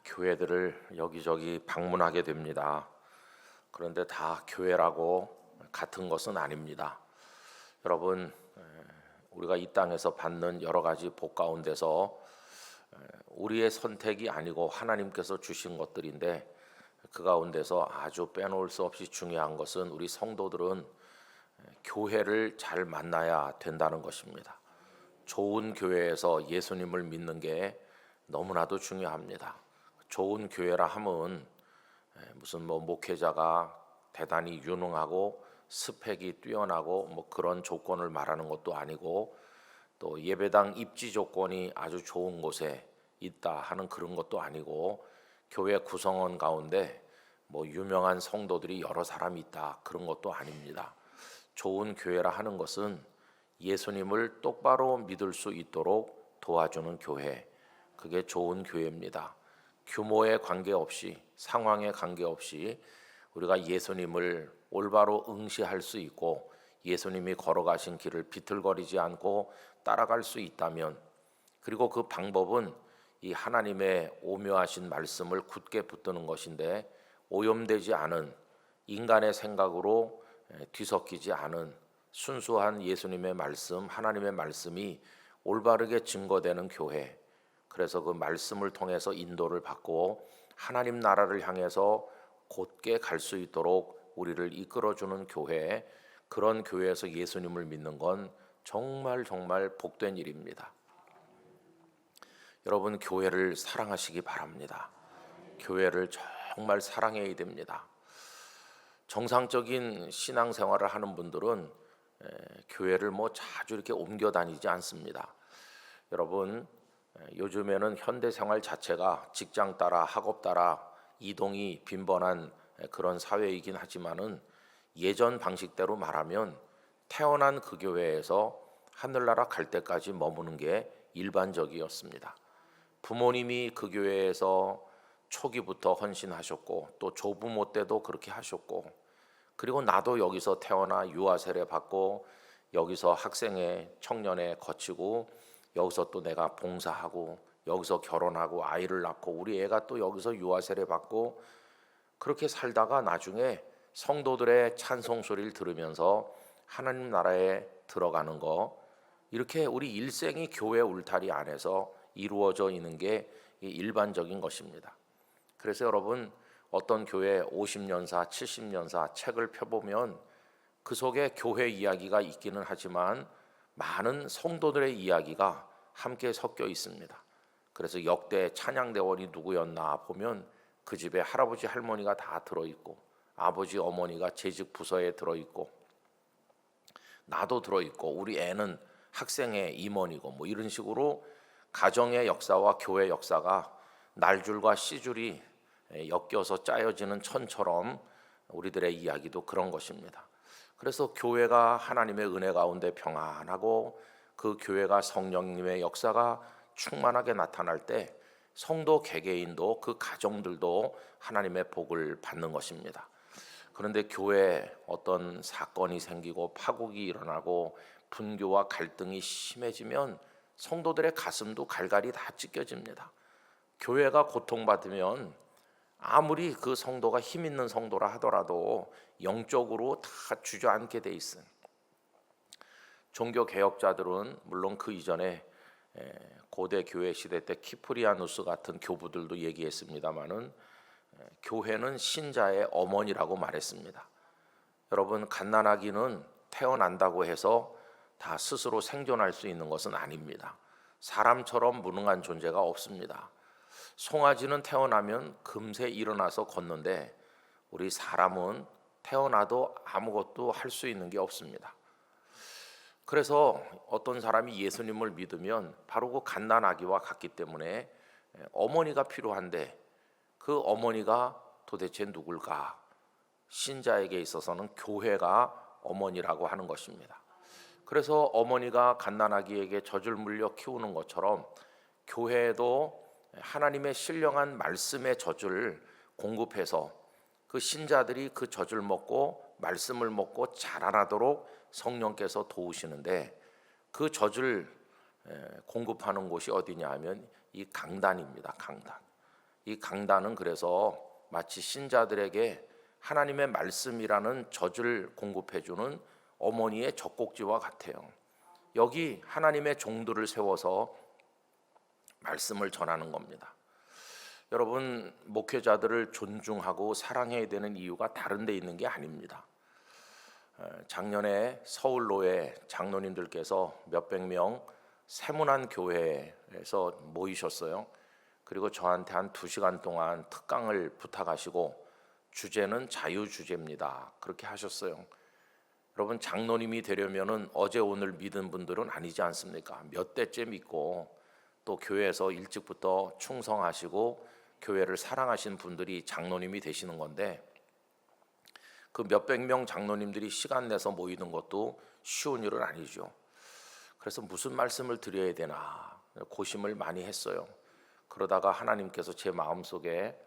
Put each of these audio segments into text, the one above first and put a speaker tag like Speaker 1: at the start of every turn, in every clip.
Speaker 1: 교회들을 여기저기 방문하게 됩니다. 그런데 다 교회라고 같은 것은 아닙니다. 여러분, 우리가 이 땅에서 받는 여러 가지 복 가운데서 우리의 선택이 아니고 하나님께서 주신 것들인데, 그 가운데서 아주 빼놓을 수 없이 중요한 것은 우리 성도들은 교회를 잘 만나야 된다는 것입니다. 좋은 교회에서 예수님을 믿는 게 너무나도 중요합니다. 좋은 교회라 함은 무슨 목회자가 대단히 유능하고 스펙이 뛰어나고 그런 조건을 말하는 것도 아니고, 또 예배당 입지 조건이 아주 좋은 곳에 있다 하는 그런 것도 아니고, 교회 구성원 가운데 유명한 성도들이 여러 사람 있다 그런 것도 아닙니다. 좋은 교회라 하는 것은 예수님을 똑바로 믿을 수 있도록 도와주는 교회, 그게 좋은 교회입니다. 규모에 관계없이, 상황에 관계없이 우리가 예수님을 올바로 응시할 수 있고 예수님이 걸어가신 길을 비틀거리지 않고 따라갈 수 있다면, 그리고 그 방법은 이 하나님의 오묘하신 말씀을 굳게 붙드는 것인데, 오염되지 않은 인간의 생각으로 뒤섞이지 않은 순수한 예수님의 말씀, 하나님의 말씀이 올바르게 증거되는 교회, 그래서 그 말씀을 통해서 인도를 받고 하나님 나라를 향해서 곧게 갈 수 있도록 우리를 이끌어주는 교회, 그런 교회에서 예수님을 믿는 건 정말 복된 일입니다. 여러분, 교회를 사랑하시기 바랍니다. 교회를 정말 사랑해야 됩니다. 정상적인 신앙생활을 하는 분들은 교회를 자주 이렇게 옮겨 다니지 않습니다. 여러분, 요즘에는 현대생활 자체가 직장 따라 학업 따라 이동이 빈번한 그런 사회이긴 하지만은, 예전 방식대로 말하면 태어난 그 교회에서 하늘나라 갈 때까지 머무는 게 일반적이었습니다. 부모님이 그 교회에서 초기부터 헌신하셨고, 또 조부모 때도 그렇게 하셨고, 그리고 나도 여기서 태어나 유아 세례 받고 여기서 학생회 청년회 거치고 여기서 또 내가 봉사하고 여기서 결혼하고 아이를 낳고 우리 애가 또 여기서 유아 세례 받고, 그렇게 살다가 나중에 성도들의 찬송 소리를 들으면서 하나님 나라에 들어가는 거, 이렇게 우리 일생이 교회 울타리 안에서 이루어져 있는 게 일반적인 것입니다. 그래서 여러분, 어떤 교회 50년사, 70년사 책을 펴보면 그 속에 교회 이야기가 있기는 하지만 많은 성도들의 이야기가 함께 섞여 있습니다. 그래서 역대 찬양대원이 누구였나 보면 그 집에 할아버지 할머니가 다 들어있고, 아버지 어머니가 재직 부서에 들어있고, 나도 들어있고, 우리 애는 학생의 임원이고 이런 식으로 가정의 역사와 교회 역사가 날줄과 씨줄이 엮여서 짜여지는 천처럼 우리들의 이야기도 그런 것입니다. 그래서 교회가 하나님의 은혜 가운데 평안하고 그 교회가 성령님의 역사가 충만하게 나타날 때 성도 개개인도 그 가정들도 하나님의 복을 받는 것입니다. 그런데 교회에 어떤 사건이 생기고 파국이 일어나고 분교와 갈등이 심해지면 성도들의 가슴도 갈갈이 다 찢겨집니다. 교회가 고통받으면 아무리 그 성도가 힘 있는 성도라 하더라도 영적으로 다 주저앉게 돼 있어요. 종교 개혁자들은 물론 그 이전에 고대 교회 시대 때 키프리아누스 같은 교부들도 얘기했습니다마는, 교회는 신자의 어머니라고 말했습니다. 여러분, 갓난아기는 태어난다고 해서 다 스스로 생존할 수 있는 것은 아닙니다. 사람처럼 무능한 존재가 없습니다. 송아지는 태어나면 금세 일어나서 걷는데, 우리 사람은 태어나도 아무것도 할 수 있는 게 없습니다. 그래서 어떤 사람이 예수님을 믿으면 바로 그 갓난아기와 같기 때문에 어머니가 필요한데, 그 어머니가 도대체 누굴까? 신자에게 있어서는 교회가 어머니라고 하는 것입니다. 그래서 어머니가 갓난아기에게 젖을 물려 키우는 것처럼 교회도 하나님의 신령한 말씀의 젖을 공급해서 그 신자들이 그 젖을 먹고 말씀을 먹고 자라나도록 성령께서 도우시는데, 그 젖을 공급하는 곳이 어디냐 하면 이 강단입니다. 강단. 이 강단은 그래서 마치 신자들에게 하나님의 말씀이라는 젖을 공급해주는 어머니의 젖꼭지와 같아요. 여기 하나님의 종들을 세워서 말씀을 전하는 겁니다. 여러분, 목회자들을 존중하고 사랑해야 되는 이유가 다른 데 있는 게 아닙니다. 작년에 서울로에 장로님들께서 몇백 명 세문안 교회에서 모이셨어요. 그리고 저한테 한 2시간 동안 특강을 부탁하시고 주제는 자유 주제입니다. 그렇게 하셨어요. 여러분, 장로님이 되려면은 어제 오늘 믿은 분들은 아니지 않습니까? 몇 대째 믿고 또 교회에서 일찍부터 충성하시고 교회를 사랑하신 분들이 장로님이 되시는 건데, 그 몇백 명 장로님들이 시간 내서 모이는 것도 쉬운 일은 아니죠. 그래서 무슨 말씀을 드려야 되나 고심을 많이 했어요. 그러다가 하나님께서 제 마음속에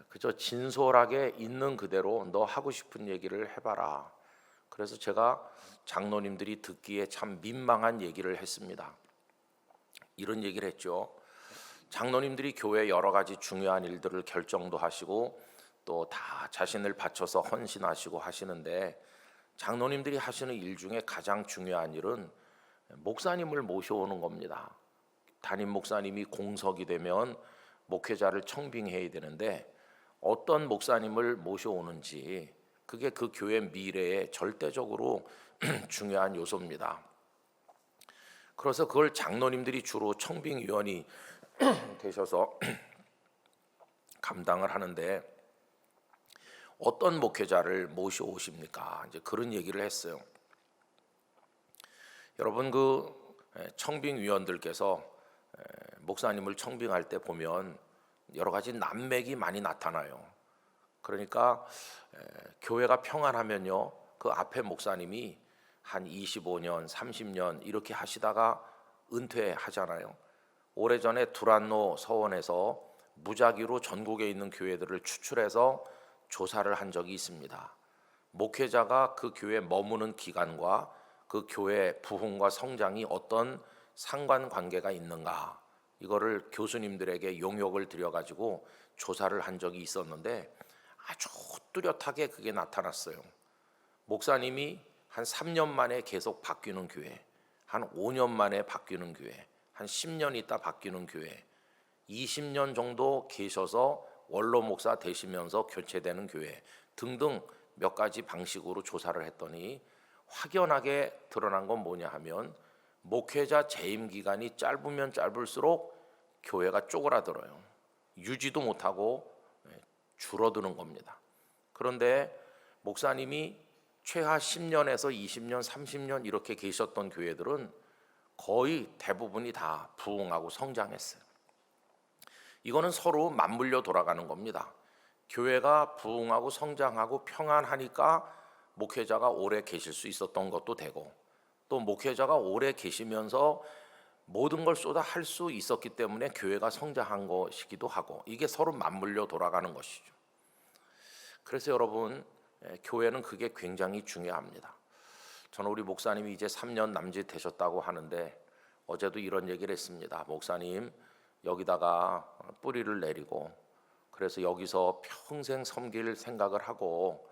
Speaker 1: 그저 진솔하게 있는 그대로 너 하고 싶은 얘기를 해봐라. 그래서 제가 장로님들이 듣기에 참 민망한 얘기를 했습니다. 이런 얘기를 했죠. 장로님들이 교회 여러 가지 중요한 일들을 결정도 하시고 또 다 자신을 바쳐서 헌신하시고 하시는데, 장로님들이 하시는 일 중에 가장 중요한 일은 목사님을 모셔오는 겁니다. 담임 목사님이 공석이 되면 목회자를 청빙해야 되는데 어떤 목사님을 모셔오는지, 그게 그 교회 미래에 절대적으로 중요한 요소입니다. 그래서 그걸 장로님들이 주로 청빙위원이 되셔서 감당을 하는데, 어떤 목회자를 모셔오십니까? 이제 그런 얘기를 했어요. 여러분, 그 청빙위원들께서 목사님을 청빙할 때 보면 여러 가지 난맥이 많이 나타나요. 그러니까 교회가 평안하면요, 그 앞에 목사님이 한 25년, 30년 이렇게 하시다가 은퇴하잖아요. 오래전에 두란노 서원에서 무작위로 전국에 있는 교회들을 추출해서 조사를 한 적이 있습니다. 목회자가 그 교회에 머무는 기간과 그 교회 부흥과 성장이 어떤 상관관계가 있는가, 이거를 교수님들에게 용역을 드려가지고 조사를 한 적이 있었는데 아주 뚜렷하게 그게 나타났어요. 목사님이 한 3년 만에 계속 바뀌는 교회, 한 5년 만에 바뀌는 교회, 한 10년 있다 바뀌는 교회, 20년 정도 계셔서 원로 목사 되시면서 교체되는 교회 등등 몇 가지 방식으로 조사를 했더니 확연하게 드러난 건 뭐냐 하면, 목회자 재임 기간이 짧으면 짧을수록 교회가 쪼그라들어요. 유지도 못하고 줄어드는 겁니다. 그런데 목사님이 최하 10년에서 20년, 30년 이렇게 계셨던 교회들은 거의 대부분이 다 부흥하고 성장했어요. 이거는 서로 맞물려 돌아가는 겁니다. 교회가 부흥하고 성장하고 평안하니까 목회자가 오래 계실 수 있었던 것도 되고, 또 목회자가 오래 계시면서 모든 걸 쏟아 할 수 있었기 때문에 교회가 성장한 것이기도 하고, 이게 서로 맞물려 돌아가는 것이죠. 그래서 여러분, 교회는 그게 굉장히 중요합니다. 저는 우리 목사님이 이제 3년 남짓 되셨다고 하는데 어제도 이런 얘기를 했습니다. 목사님, 여기다가 뿌리를 내리고 그래서 여기서 평생 섬길 생각을 하고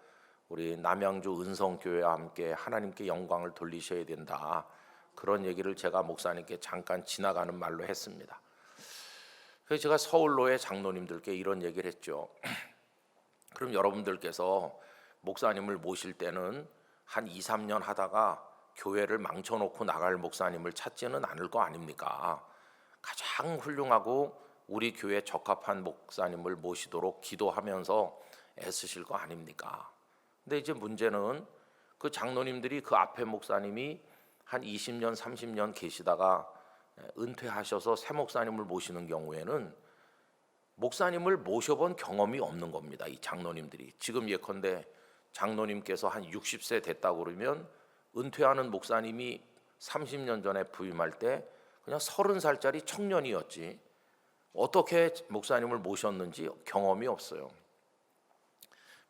Speaker 1: 우리 남양주 은성교회와 함께 하나님께 영광을 돌리셔야 된다. 그런 얘기를 제가 목사님께 잠깐 지나가는 말로 했습니다. 그래서 제가 서울로의 장로님들께 이런 얘기를 했죠. 그럼 여러분들께서 목사님을 모실 때는 한 2, 3년 하다가 교회를 망쳐놓고 나갈 목사님을 찾지는 않을 거 아닙니까? 가장 훌륭하고 우리 교회에 적합한 목사님을 모시도록 기도하면서 애쓰실 거 아닙니까? 근데 이제 문제는 그 장로님들이 그 앞에 목사님이 한 20년, 30년 계시다가 은퇴하셔서 새 목사님을 모시는 경우에는 목사님을 모셔본 경험이 없는 겁니다. 이 장로님들이. 지금 예컨대 장로님께서 한 60세 됐다고 그러면 은퇴하는 목사님이 30년 전에 부임할 때 그냥 30살짜리 청년이었지 어떻게 목사님을 모셨는지 경험이 없어요.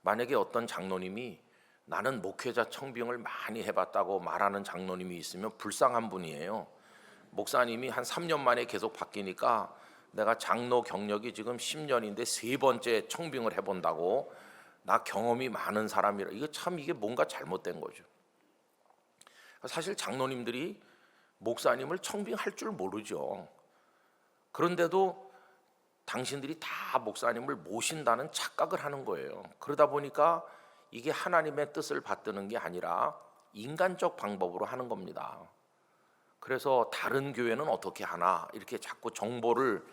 Speaker 1: 만약에 어떤 장로님이 나는 목회자 청빙을 많이 해봤다고 말하는 장로님이 있으면 불쌍한 분이에요. 목사님이 한 3년 만에 계속 바뀌니까 내가 장로 경력이 지금 10년인데 세 번째 청빙을 해본다고 나 경험이 많은 사람이라 이거 참 이게 뭔가 잘못된 거죠. 사실 장로님들이 목사님을 청빙할 줄 모르죠. 그런데도 당신들이 다 목사님을 모신다는 착각을 하는 거예요. 그러다 보니까 이게 하나님의 뜻을 받드는 게 아니라 인간적 방법으로 하는 겁니다. 그래서 다른 교회는 어떻게 하나 이렇게 자꾸 정보를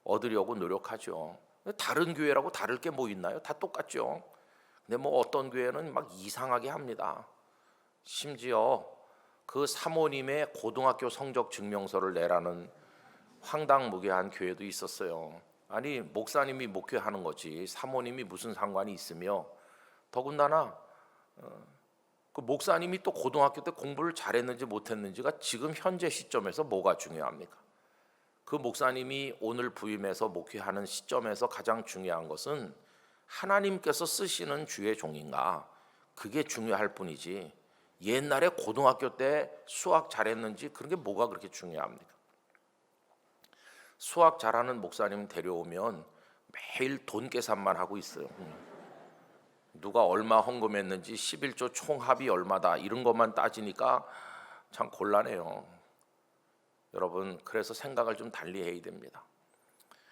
Speaker 1: 얻으려고 노력하죠. 다른 교회라고 다를 게 뭐 있나요? 다 똑같죠. 근데 뭐 어떤 교회는 막 이상하게 합니다. 심지어 그 사모님의 고등학교 성적 증명서를 내라는 황당무계한 교회도 있었어요. 아니 목사님이 목회하는 거지 사모님이 무슨 상관이 있으며, 더군다나 그 목사님이 또 고등학교 때 공부를 잘했는지 못했는지가 지금 현재 시점에서 뭐가 중요합니까? 그 목사님이 오늘 부임해서 목회하는 시점에서 가장 중요한 것은 하나님께서 쓰시는 주의 종인가, 그게 중요할 뿐이지 옛날에 고등학교 때 수학 잘했는지 그런 게 뭐가 그렇게 중요합니까? 수학 잘하는 목사님 데려오면 매일 돈 계산만 하고 있어요. 누가 얼마 헌금했는지 11조 총합이 얼마다 이런 것만 따지니까 참 곤란해요. 여러분, 그래서 생각을 좀 달리 해야 됩니다.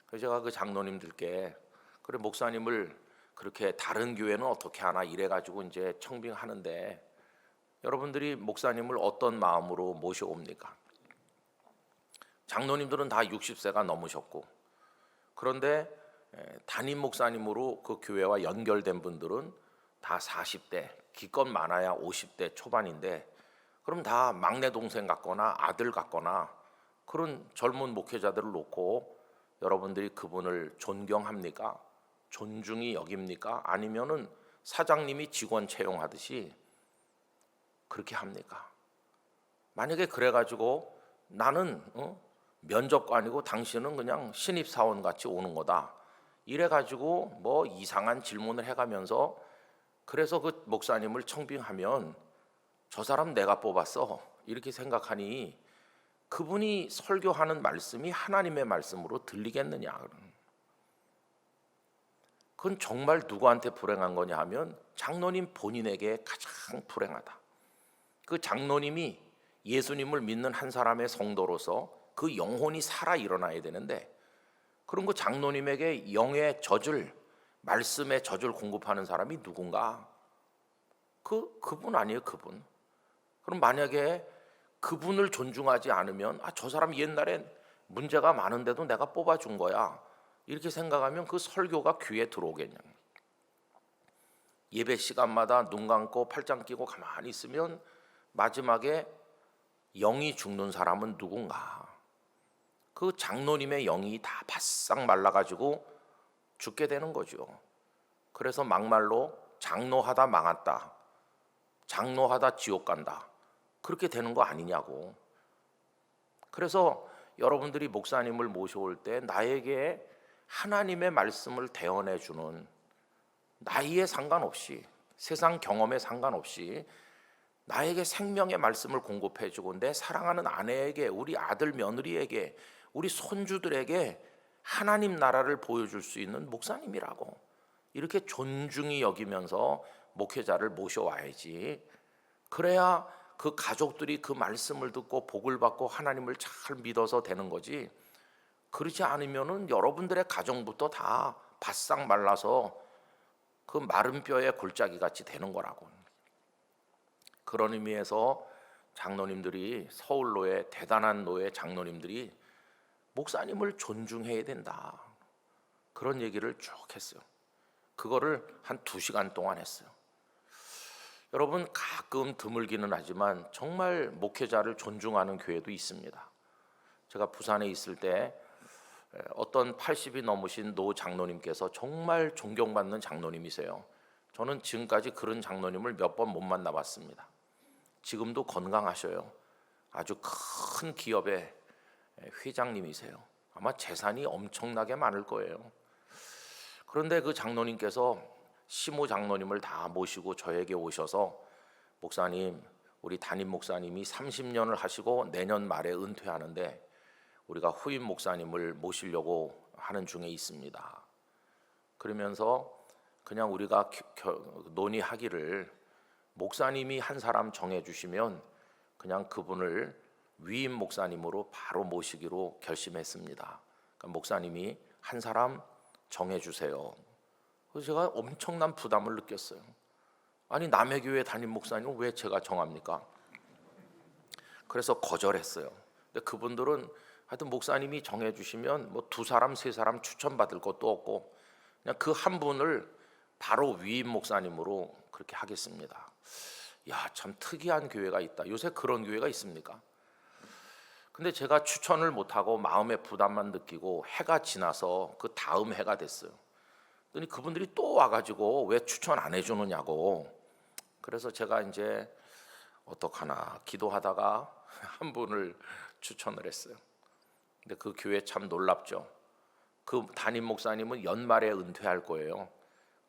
Speaker 1: 그래서 제가 그 장로님들께 그래 목사님을 그렇게 다른 교회는 어떻게 하나 이래가지고 이제 청빙하는데 여러분들이 목사님을 어떤 마음으로 모셔옵니까? 장로님들은 다 60세가 넘으셨고, 그런데 담임 목사님으로 그 교회와 연결된 분들은 다 40대, 기껏 많아야 50대 초반인데, 그럼 다 막내 동생 같거나 아들 같거나 그런 젊은 목회자들을 놓고 여러분들이 그분을 존경합니까? 존중히 여깁니까? 아니면은 사장님이 직원 채용하듯이 그렇게 합니까? 만약에 그래가지고 나는 면접관이고 당신은 그냥 신입사원 같이 오는 거다, 이래가지고 뭐 이상한 질문을 해가면서 그래서 그 목사님을 청빙하면 저 사람 내가 뽑았어 이렇게 생각하니 그분이 설교하는 말씀이 하나님의 말씀으로 들리겠느냐? 그건 정말 누구한테 불행한 거냐 하면 장로님 본인에게 가장 불행하다. 그 장로님이 예수님을 믿는 한 사람의 성도로서 그 영혼이 살아 일어나야 되는데, 그런 그 장로님에게 영의 젖을, 말씀의 젖을 공급하는 사람이 누군가? 그분 아니에요, 그분. 그럼 만약에 그분을 존중하지 않으면 저 사람 옛날엔 문제가 많은데도 내가 뽑아준 거야 이렇게 생각하면 그 설교가 귀에 들어오겠냐? 예배 시간마다 눈 감고 팔짱 끼고 가만히 있으면 마지막에 영이 죽는 사람은 누군가? 그 장로님의 영이 다 바싹 말라가지고 죽게 되는 거죠. 그래서 막말로 장로하다 망했다, 장로하다 지옥 간다, 그렇게 되는 거 아니냐고. 그래서 여러분들이 목사님을 모셔올 때 나에게 하나님의 말씀을 대언해 주는, 나이에 상관없이 세상 경험에 상관없이 나에게 생명의 말씀을 공급해 주고 내 사랑하는 아내에게, 우리 아들 며느리에게, 우리 손주들에게 하나님 나라를 보여줄 수 있는 목사님이라고 이렇게 존중히 여기면서 목회자를 모셔와야지. 그래야 그 가족들이 그 말씀을 듣고 복을 받고 하나님을 잘 믿어서 되는 거지. 그렇지 않으면은 여러분들의 가정부터 다 바싹 말라서 그 마른 뼈에 골짜기 같이 되는 거라고. 그런 의미에서 장로님들이, 서울로의 대단한 노예 장로님들이 목사님을 존중해야 된다, 그런 얘기를 쭉 했어요. 그거를 한 2시간 동안 했어요. 여러분, 가끔 드물기는 하지만 정말 목회자를 존중하는 교회도 있습니다. 제가 부산에 있을 때 어떤 80이 넘으신 노 장로님께서 정말 존경받는 장로님이세요. 저는 지금까지 그런 장로님을 몇 번 못 만나봤습니다. 지금도 건강하셔요. 아주 큰 기업의 회장님이세요. 아마 재산이 엄청나게 많을 거예요. 그런데 그 장로님께서 시모 장로님을 다 모시고 저에게 오셔서, 목사님, 우리 담임 목사님이 30년을 하시고 내년 말에 은퇴하는데 우리가 후임 목사님을 모시려고 하는 중에 있습니다. 그러면서 그냥 우리가 논의하기를 목사님이 한 사람 정해주시면 그냥 그분을 위임 목사님으로 바로 모시기로 결심했습니다. 그러니까 목사님이 한 사람 정해주세요. 그래서 제가 엄청난 부담을 느꼈어요. 아니 남의 교회 담임 목사님은 왜 제가 정합니까? 그래서 거절했어요. 근데 그분들은 하여튼 목사님이 정해주시면 뭐 2사람 3사람 추천받을 것도 없고 그냥 그 한 분을 바로 위임 목사님으로 그렇게 하겠습니다. 야, 참 특이한 교회가 있다. 요새 그런 교회가 있습니까? 근데 제가 추천을 못하고 마음의 부담만 느끼고 해가 지나서 그 다음 해가 됐어요. 그랬더니 그분들이 또 와가지고 왜 추천 안 해주느냐고. 그래서 제가 이제 어떡하나 기도하다가 한 분을 추천을 했어요. 근데 그 교회 참 놀랍죠. 그 담임 목사님은 연말에 은퇴할 거예요.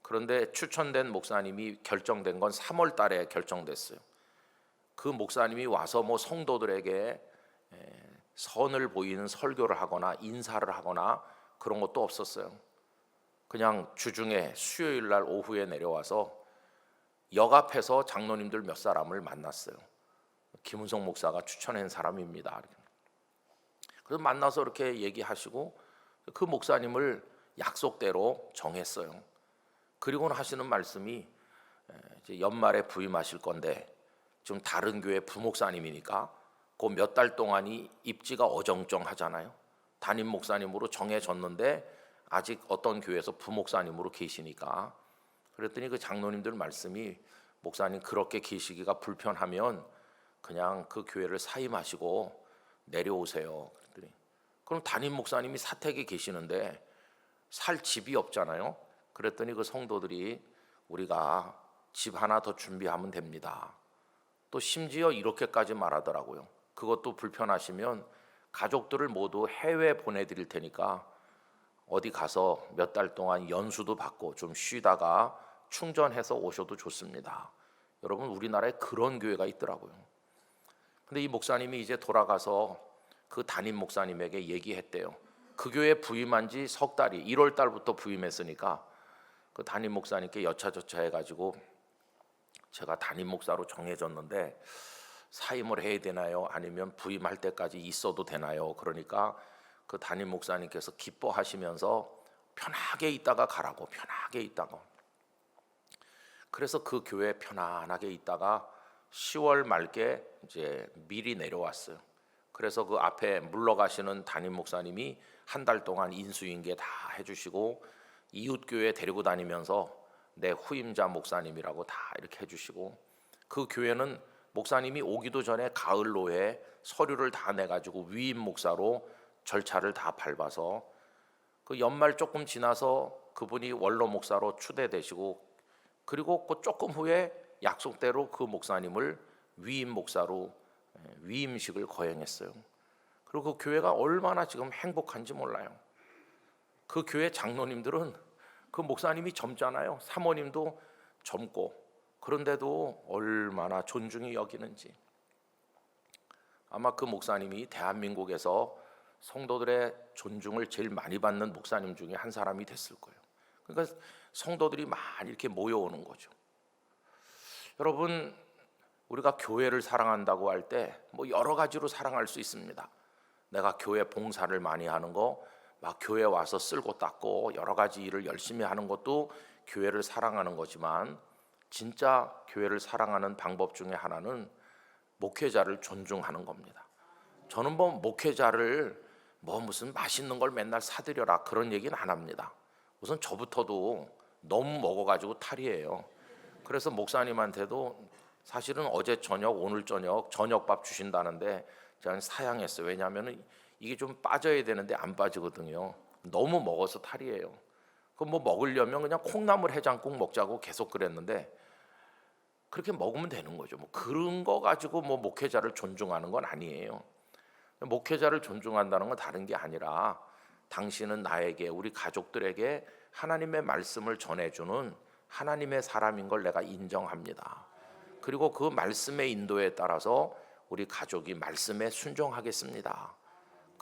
Speaker 1: 그런데 추천된 목사님이 결정된 건 3월 달에 결정됐어요. 그 목사님이 와서 뭐 성도들에게 선을 보이는 설교를 하거나 인사를 하거나 그런 것도 없었어요. 그냥 주중에 수요일 날 오후에 내려와서 역 앞에서 장로님들 몇 사람을 만났어요. 김은성 목사가 추천한 사람입니다. 그래서 만나서 이렇게 얘기하시고 그 목사님을 약속대로 정했어요. 그리고는 하시는 말씀이 이제 연말에 부임하실 건데 좀 다른 교회 부목사님이니까 그 몇 달 동안이 입지가 어정쩡하잖아요. 담임 목사님으로 정해졌는데 아직 어떤 교회에서 부목사님으로 계시니까. 그랬더니 그 장로님들 말씀이 목사님 그렇게 계시기가 불편하면 그냥 그 교회를 사임하시고 내려오세요. 그랬더니 그럼 담임 목사님이 사택에 계시는데 살 집이 없잖아요. 그랬더니 그 성도들이 우리가 집 하나 더 준비하면 됩니다. 또 심지어 이렇게까지 말하더라고요. 그것도 불편하시면 가족들을 모두 해외 보내드릴 테니까 어디 가서 몇 달 동안 연수도 받고 좀 쉬다가 충전해서 오셔도 좋습니다. 여러분 우리나라에 그런 교회가 있더라고요. 근데 이 목사님이 이제 돌아가서 그 담임 목사님에게 얘기했대요. 그 교회 부임한 지 석 달이 1월 달부터 부임했으니까 그 담임 목사님께 여차저차 해가지고 제가 담임 목사로 정해졌는데 사임을 해야 되나요? 아니면 부임할 때까지 있어도 되나요? 그러니까 그 담임 목사님께서 기뻐하시면서 편하게 있다가 가라고, 편하게 있다가. 그래서 그 교회 편안하게 있다가 10월 말께 이제 미리 내려왔어요. 그래서 그 앞에 물러가시는 담임 목사님이 한 달 동안 인수인계 다 해주시고 이웃교회 데리고 다니면서 내 후임자 목사님이라고 다 이렇게 해주시고 그 교회는 목사님이 오기도 전에 가을로에 서류를 다 내가지고 위임 목사로 절차를 다 밟아서 그 연말 조금 지나서 그분이 원로 목사로 추대되시고 그리고 그 조금 후에 약속대로 그 목사님을 위임 목사로 위임식을 거행했어요. 그리고 그 교회가 얼마나 지금 행복한지 몰라요. 그 교회 장로님들은 그 목사님이 젊잖아요. 사모님도 젊고 그런데도 얼마나 존중이 여기는지. 아마 그 목사님이 대한민국에서 성도들의 존중을 제일 많이 받는 목사님 중에 한 사람이 됐을 거예요. 그러니까 성도들이 많이 이렇게 모여오는 거죠. 여러분 우리가 교회를 사랑한다고 할 때 뭐 여러 가지로 사랑할 수 있습니다. 내가 교회 봉사를 많이 하는 거, 막 교회 와서 쓸고 닦고 여러 가지 일을 열심히 하는 것도 교회를 사랑하는 거지만 진짜 교회를 사랑하는 방법 중에 하나는 목회자를 존중하는 겁니다. 저는 뭐 목회자를 뭐 무슨 맛있는 걸 맨날 사드려라 그런 얘기는 안 합니다. 우선 저부터도 너무 먹어가지고 탈이에요. 그래서 목사님한테도 사실은 어제 저녁 오늘 저녁밥 주신다는데 제가 사양했어요. 왜냐하면 이게 좀 빠져야 되는데 안 빠지거든요. 너무 먹어서 탈이에요. 그 뭐 먹으려면 그냥 콩나물 해장국 먹자고 계속 그랬는데 그렇게 먹으면 되는 거죠. 뭐 그런 거 가지고 뭐 목회자를 존중하는 건 아니에요. 목회자를 존중한다는 건 다른 게 아니라 당신은 나에게 우리 가족들에게 하나님의 말씀을 전해주는 하나님의 사람인 걸 내가 인정합니다. 그리고 그 말씀의 인도에 따라서 우리 가족이 말씀에 순종하겠습니다.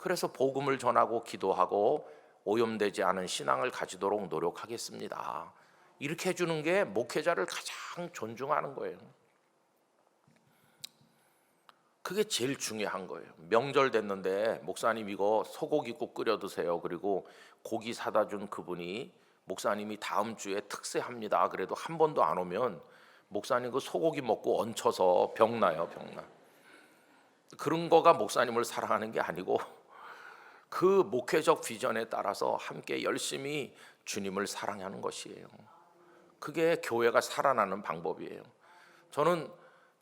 Speaker 1: 그래서 복음을 전하고 기도하고 오염되지 않은 신앙을 가지도록 노력하겠습니다. 이렇게 해주는 게 목회자를 가장 존중하는 거예요. 그게 제일 중요한 거예요. 명절 됐는데 목사님 이거 소고기국 끓여 드세요. 그리고 고기 사다 준 그분이 목사님이 다음 주에 특세합니다. 그래도 한 번도 안 오면 목사님 그 소고기 먹고 얹혀서 병나요, 병나. 그런 거가 목사님을 사랑하는 게 아니고 그 목회적 비전에 따라서 함께 열심히 주님을 사랑하는 것이에요. 그게 교회가 살아나는 방법이에요. 저는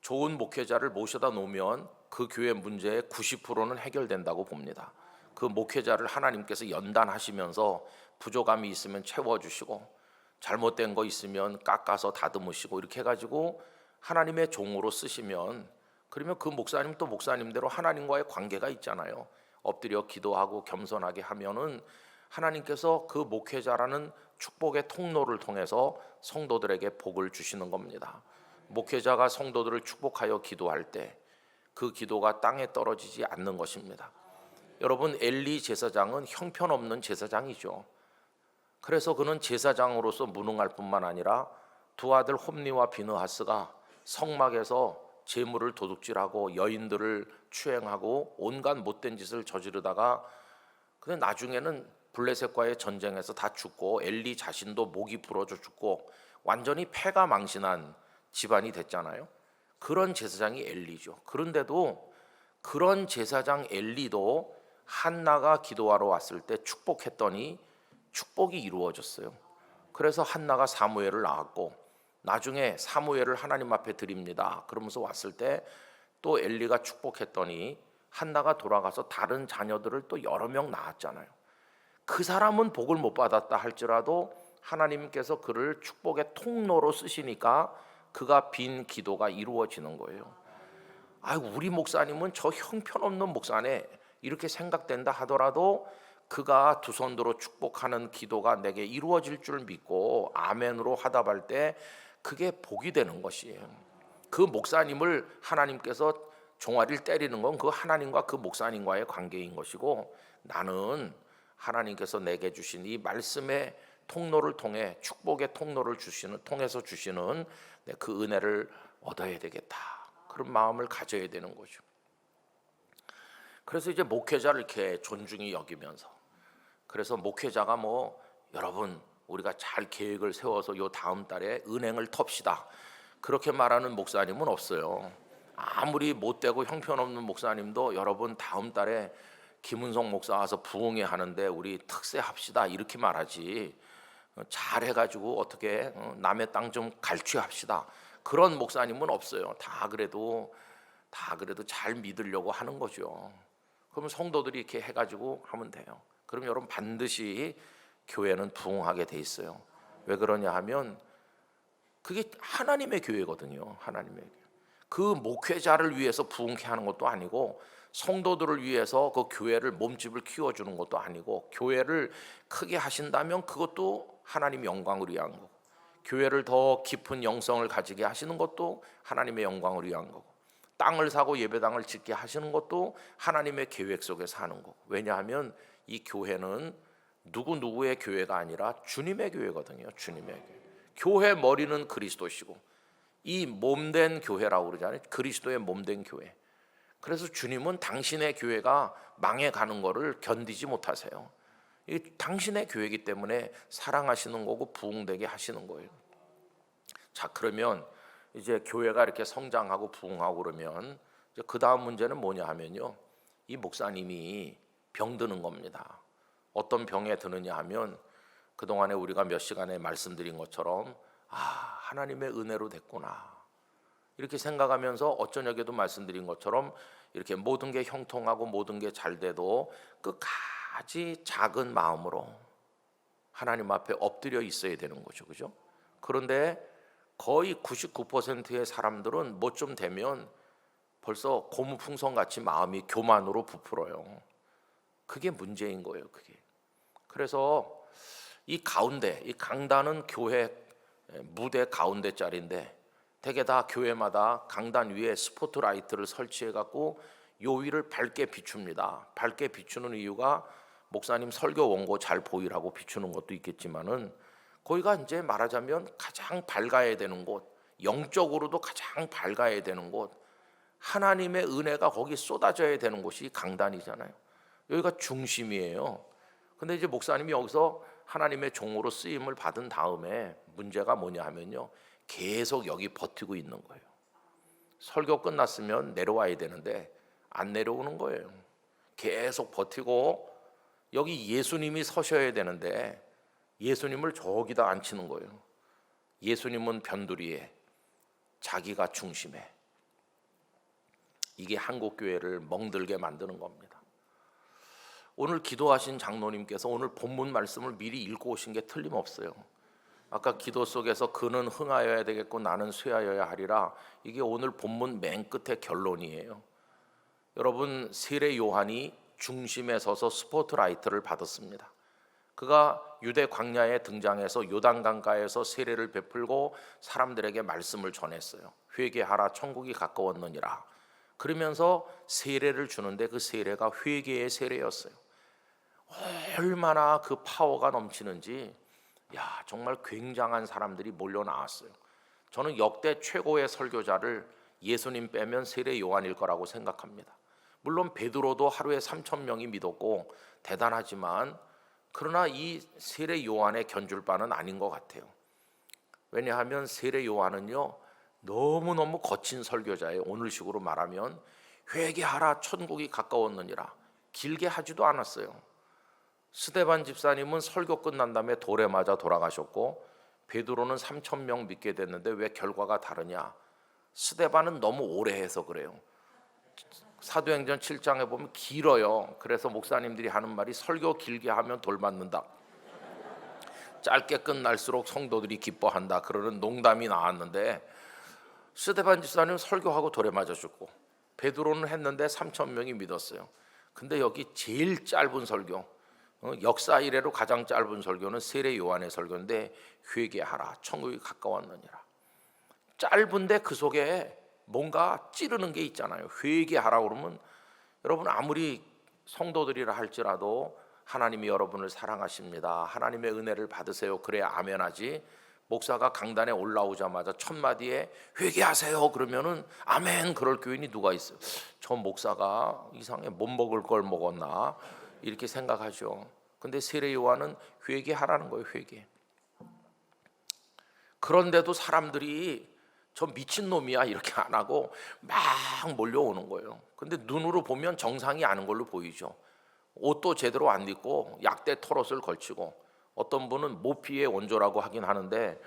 Speaker 1: 좋은 목회자를 모셔다 놓으면 그 교회 문제의 90%는 해결된다고 봅니다. 그 목회자를 하나님께서 연단하시면서 부족함이 있으면 채워주시고 잘못된 거 있으면 깎아서 다듬으시고 이렇게 해가지고 하나님의 종으로 쓰시면, 그러면 그 목사님 또 목사님대로 하나님과의 관계가 있잖아요. 엎드려 기도하고 겸손하게 하면은 하나님께서 그 목회자라는 축복의 통로를 통해서 성도들에게 복을 주시는 겁니다. 목회자가 성도들을 축복하여 기도할 때 그 기도가 땅에 떨어지지 않는 것입니다. 여러분, 엘리 제사장은 형편없는 제사장이죠. 그래서 그는 제사장으로서 무능할 뿐만 아니라 두 아들 홈니와 비느하스가 성막에서 재물을 도둑질하고 여인들을 추행하고 온갖 못된 짓을 저지르다가 근데 나중에는 블레셋과의 전쟁에서 다 죽고 엘리 자신도 목이 부러져 죽고 완전히 패가 망신한 집안이 됐잖아요. 그런 제사장이 엘리죠. 그런데도 그런 제사장 엘리도 한나가 기도하러 왔을 때 축복했더니 축복이 이루어졌어요. 그래서 한나가 사무엘을 낳았고 나중에 사무엘을 하나님 앞에 드립니다. 그러면서 왔을 때 또 엘리가 축복했더니 한나가 돌아가서 다른 자녀들을 또 여러 명 낳았잖아요. 그 사람은 복을 못 받았다 할지라도 하나님께서 그를 축복의 통로로 쓰시니까 그가 빈 기도가 이루어지는 거예요. 우리 목사님은 저 형편없는 목사네 이렇게 생각된다 하더라도 그가 두 손으로 축복하는 기도가 내게 이루어질 줄 믿고 아멘으로 화답할 때 그게 복이 되는 것이에요. 그 목사님을 하나님께서 종아리를 때리는 건 그 하나님과 그 목사님과의 관계인 것이고, 나는 하나님께서 내게 주신 이 말씀의 통로를 통해 축복의 통로를 통해서 주시는 그 은혜를 얻어야 되겠다, 그런 마음을 가져야 되는 거죠. 그래서 이제 목회자를 이렇게 존중히 여기면서, 그래서 목회자가 여러분 우리가 잘 계획을 세워서 요 다음 달에 은행을 텁시다 그렇게 말하는 목사님은 없어요. 아무리 못되고 형편없는 목사님도 여러분 다음 달에 김은성 목사 와서 부흥회 하는데 우리 특세합시다 이렇게 말하지, 잘 해가지고 어떻게 남의 땅 좀 갈취합시다 그런 목사님은 없어요. 다 그래도 잘 믿으려고 하는 거죠. 그러면 성도들이 이렇게 해가지고 하면 돼요. 그럼 여러분 반드시 교회는 부흥하게 돼 있어요. 왜 그러냐 하면 그게 하나님의 교회거든요. 하나님의 교회. 그 목회자를 위해서 부흥케 하는 것도 아니고 성도들을 위해서 그 교회를 몸집을 키워주는 것도 아니고, 교회를 크게 하신다면 그것도 하나님의 영광을 위한 거고, 교회를 더 깊은 영성을 가지게 하시는 것도 하나님의 영광을 위한 거고, 땅을 사고 예배당을 짓게 하시는 것도 하나님의 계획 속에서 하는 거고. 왜냐하면 이 교회는 누구의 교회가 아니라 주님의 교회거든요. 주님의 교회. 교회 머리는 그리스도시고 이 몸된 교회라고 그러잖아요. 그리스도의 몸된 교회. 그래서 주님은 당신의 교회가 망해가는 거를 견디지 못하세요. 이 당신의 교회이기 때문에 사랑하시는 거고 부흥되게 하시는 거예요. 자, 그러면 이제 교회가 이렇게 성장하고 부흥하고 그러면 이제 그 다음 문제는 뭐냐 하면요, 이 목사님이 병드는 겁니다. 어떤 병에 드느냐 하면 그동안에 우리가 몇 시간에 말씀드린 것처럼 하나님의 은혜로 됐구나 이렇게 생각하면서 어쩌냐게도 말씀드린 것처럼 이렇게 모든 게 형통하고 모든 게 잘 돼도 끝까지 작은 마음으로 하나님 앞에 엎드려 있어야 되는 거죠. 그죠? 그런데 거의 99%의 사람들은 뭐 좀 되면 벌써 고무풍선같이 마음이 교만으로 부풀어요. 그게 문제인 거예요. 그게. 그래서 이 가운데, 이 강단은 교회 무대 가운데 자리인데 대개 다 교회마다 강단 위에 스포트라이트를 설치해 갖고 요위를 밝게 비춥니다. 밝게 비추는 이유가 목사님 설교 원고 잘 보이라고 비추는 것도 있겠지만은 거기가 이제 말하자면 가장 밝아야 되는 곳, 영적으로도 가장 밝아야 되는 곳, 하나님의 은혜가 거기 쏟아져야 되는 곳이 강단이잖아요. 여기가 중심이에요. 근데 이제 목사님이 여기서 하나님의 종으로 쓰임을 받은 다음에 문제가 뭐냐 하면요, 계속 여기 버티고 있는 거예요. 설교 끝났으면 내려와야 되는데 안 내려오는 거예요. 계속 버티고 여기 예수님이 서셔야 되는데 예수님을 저기다 앉히는 거예요. 예수님은 변두리에, 자기가 중심에. 이게 한국교회를 멍들게 만드는 겁니다. 오늘 기도하신 장로님께서 오늘 본문 말씀을 미리 읽고 오신 게 틀림없어요. 아까 기도 속에서 그는 흥하여야 되겠고 나는 쇠하여야 하리라, 이게 오늘 본문 맨 끝의 결론이에요. 여러분, 세례 요한이 중심에 서서 스포트라이트를 받았습니다. 그가 유대 광야에 등장해서 요단강가에서 세례를 베풀고 사람들에게 말씀을 전했어요. 회개하라, 천국이 가까웠느니라. 그러면서 세례를 주는데 그 세례가 회개의 세례였어요. 얼마나 그 파워가 넘치는지, 정말 굉장한 사람들이 몰려 나왔어요. 저는 역대 최고의 설교자를 예수님 빼면 세례 요한일 거라고 생각합니다. 물론 베드로도 하루에 3,000명이 믿었고 대단하지만, 그러나 이 세례 요한의 견줄 바는 아닌 것 같아요. 왜냐하면 세례 요한은요, 너무너무 거친 설교자예요. 오늘식으로 말하면 회개하라, 천국이 가까웠느니라. 길게 하지도 않았어요. 스데반 집사님은 설교 끝난 다음에 돌에 맞아 돌아가셨고 베드로는 3,000명 믿게 됐는데 왜 결과가 다르냐? 스데반은 너무 오래 해서 그래요. 사도행전 7장에 보면 길어요. 그래서 목사님들이 하는 말이 설교 길게 하면 돌 맞는다, 짧게 끝날수록 성도들이 기뻐한다, 그러는 농담이 나왔는데, 스데반 집사님은 설교하고 돌에 맞아 죽고 베드로는 했는데 3,000명이 믿었어요. 근데 여기 제일 짧은 설교, 역사 이래로 가장 짧은 설교는 세례 요한의 설교인데, 회개하라, 천국이 가까웠느니라. 짧은데 그 속에 뭔가 찌르는 게 있잖아요. 회개하라 그러면 여러분, 아무리 성도들이라 할지라도 하나님이 여러분을 사랑하십니다, 하나님의 은혜를 받으세요, 그래야 아멘하지. 목사가 강단에 올라오자마자 첫 마디에 회개하세요 그러면은 아멘 그럴 교인이 누가 있어요? 저 목사가 이상해, 못 먹을 걸 먹었나 이렇게 생각하죠. 근데 세례 요한은 회개하라는 거예요. 회개. 그런데도 사람들이 저 미친놈이야 이렇게 안 하고 막 몰려오는 거예요. 근데 눈으로 보면 정상이 아닌 걸로 보이죠. 옷도 제대로 안 입고 약대 털옷을 걸치고, 어떤 분은 모피의 원조라고 하긴 하는데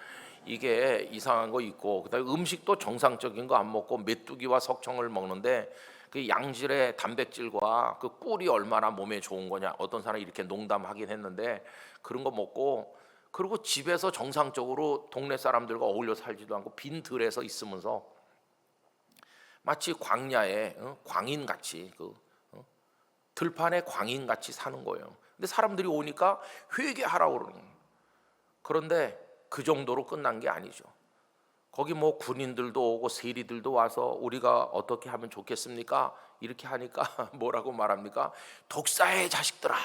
Speaker 1: 이게 이상한 거 있고, 그다음에 음식도 정상적인 거 안 먹고 메뚜기와 석청을 먹는데 그 양질의 단백질과 그 꿀이 얼마나 몸에 좋은 거냐, 어떤 사람이 이렇게 농담하긴 했는데 그런 거 먹고, 그리고 집에서 정상적으로 동네 사람들과 어울려 살지도 않고 빈 들에서 있으면서 마치 광야에 광인같이, 들판에 광인같이 사는 거예요. 근데 사람들이 오니까 회개하라고 그러는 거예요. 그런데 그 정도로 끝난 게 아니죠. 거기 뭐 군인들도 오고 세리들도 와서 우리가 어떻게 하면 좋겠습니까? 이렇게 하니까 뭐라고 말합니까? 독사의 자식들아.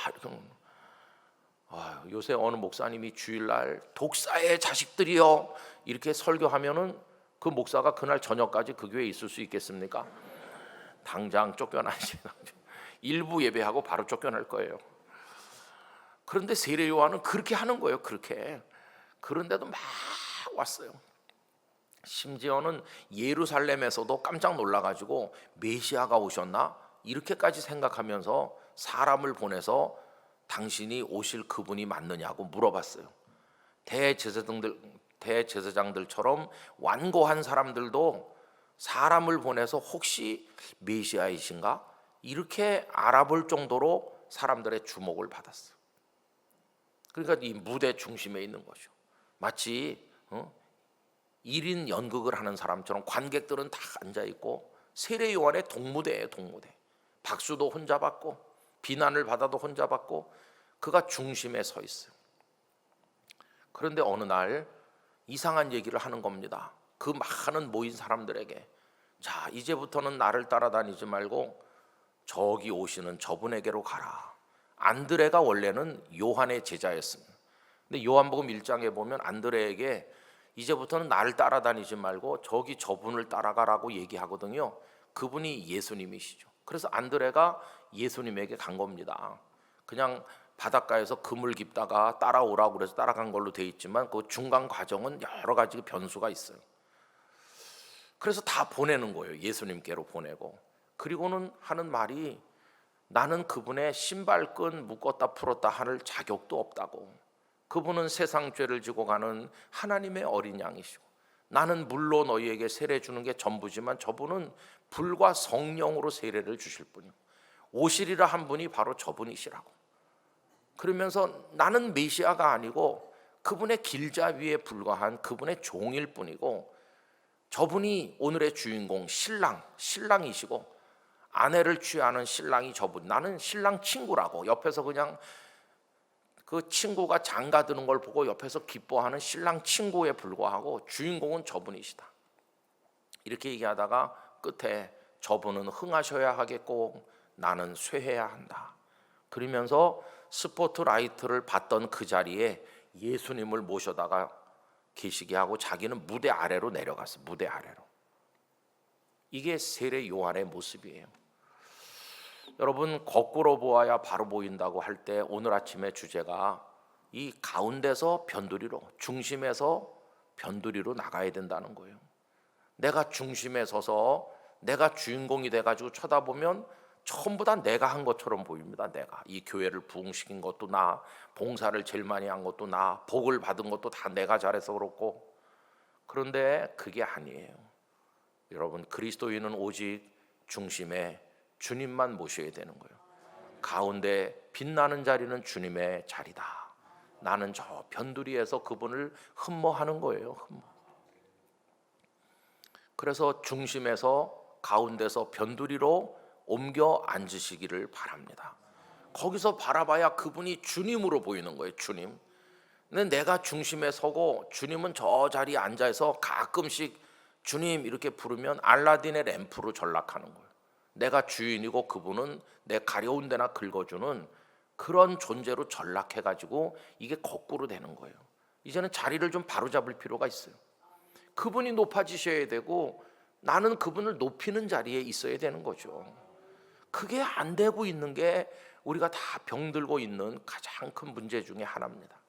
Speaker 1: 요새 어느 목사님이 주일날 독사의 자식들이요 이렇게 설교하면은 그 목사가 그날 저녁까지 그 교회에 있을 수 있겠습니까? 당장 쫓겨나지. 일부 예배하고 바로 쫓겨날 거예요. 그런데 세례 요한은 그렇게 하는 거예요. 그렇게. 그런데도 막 왔어요. 심지어는 예루살렘에서도 깜짝 놀라가지고 메시아가 오셨나? 이렇게까지 생각하면서 사람을 보내서 당신이 오실 그분이 맞느냐고 물어봤어요. 대제사장들처럼 완고한 사람들도 사람을 보내서 혹시 메시아이신가? 이렇게 알아볼 정도로 사람들의 주목을 받았어요. 그러니까 이 무대 중심에 있는 거죠. 마치 1인 연극을 하는 사람처럼 관객들은 다 앉아있고, 세례 요한의 동무대예요. 동무대. 박수도 혼자 받고 비난을 받아도 혼자 받고 그가 중심에 서 있어요. 그런데 어느 날 이상한 얘기를 하는 겁니다. 그 많은 모인 사람들에게, 자, 이제부터는 나를 따라다니지 말고 저기 오시는 저분에게로 가라. 안드레가 원래는 요한의 제자였습니다. 근데 요한복음 1장에 보면 안드레에게 이제부터는 나를 따라다니지 말고 저기 저분을 따라가라고 얘기하거든요. 그분이 예수님이시죠. 그래서 안드레가 예수님에게 간 겁니다. 그냥 바닷가에서 그물 깁다가 따라오라고 그래서 따라간 걸로 돼 있지만 그 중간 과정은 여러 가지 변수가 있어요. 그래서 다 보내는 거예요. 예수님께로 보내고. 그리고는 하는 말이 나는 그분의 신발끈 묶었다 풀었다 할 자격도 없다고. 그분은 세상 죄를 지고 가는 하나님의 어린 양이시고 나는 물로 너희에게 세례 주는 게 전부지만 저분은 불과 성령으로 세례를 주실 분이고 오시리라 한 분이 바로 저분이시라고. 그러면서 나는 메시아가 아니고 그분의 길자 위에 불과한 그분의 종일 뿐이고 저분이 오늘의 주인공 신랑이시고 아내를 취하는 신랑이 저분, 나는 신랑 친구라고. 옆에서 그냥 그 친구가 장가드는 걸 보고 옆에서 기뻐하는 신랑 친구에 불과하고 주인공은 저분이시다. 이렇게 얘기하다가 끝에 저분은 흥하셔야 하겠고 나는 쇠해야 한다. 그러면서 스포트라이트를 받던 그 자리에 예수님을 모셔다가 계시게 하고 자기는 무대 아래로 내려갔어요. 무대 아래로. 이게 세례 요한의 모습이에요. 여러분, 거꾸로 보아야 바로 보인다고 할 때 오늘 아침의 주제가 이 가운데서 변두리로, 중심에서 변두리로 나가야 된다는 거예요. 내가 중심에 서서 내가 주인공이 돼가지고 쳐다보면 전부 다 내가 한 것처럼 보입니다. 내가 이 교회를 부흥시킨 것도 나, 봉사를 제일 많이 한 것도 나, 복을 받은 것도 다 내가 잘해서 그렇고. 그런데 그게 아니에요. 여러분, 그리스도인은 오직 중심에 주님만 모셔야 되는 거예요. 가운데 빛나는 자리는 주님의 자리다. 나는 저 변두리에서 그분을 흠모하는 거예요. 그래서 중심에서 가운데서 변두리로 옮겨 앉으시기를 바랍니다. 거기서 바라봐야 그분이 주님으로 보이는 거예요. 주님. 근데 내가 중심에 서고 주님은 저 자리에 앉아서 가끔씩 주님 이렇게 부르면 알라딘의 램프로 전락하는 거예요. 내가 주인이고 그분은 내 가려운 데나 긁어주는 그런 존재로 전락해가지고 이게 거꾸로 되는 거예요. 이제는 자리를 좀 바로잡을 필요가 있어요. 그분이 높아지셔야 되고 나는 그분을 높이는 자리에 있어야 되는 거죠. 그게 안 되고 있는 게 우리가 다 병들고 있는 가장 큰 문제 중에 하나입니다.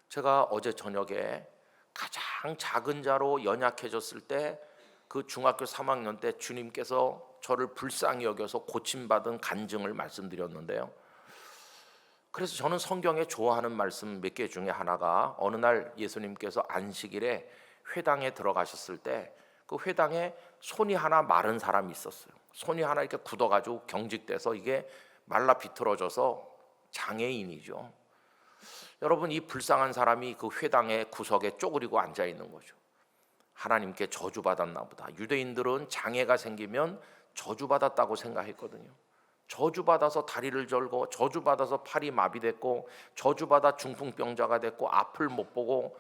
Speaker 1: 제가 어제 저녁에 가장 작은 자로 연약해졌을 때 그 중학교 3학년 때 주님께서 저를 불쌍히 여겨서 고침받은 간증을 말씀드렸는데요. 그래서 저는 성경에 좋아하는 말씀 몇 개 중에 하나가 어느 날 예수님께서 안식일에 회당에 들어가셨을 때 그 회당에 손이 하나 마른 사람이 있었어요. 손이 하나 이렇게 굳어가지고 경직돼서 이게 말라 비틀어져서 장애인이죠. 여러분, 이 불쌍한 사람이 그 회당의 구석에 쪼그리고 앉아 있는 거죠. 하나님께 저주받았나 보다. 유대인들은 장애가 생기면 저주받았다고 생각했거든요. 저주받아서 다리를 절고 저주받아서 팔이 마비됐고 저주받아 중풍병자가 됐고 앞을 못 보고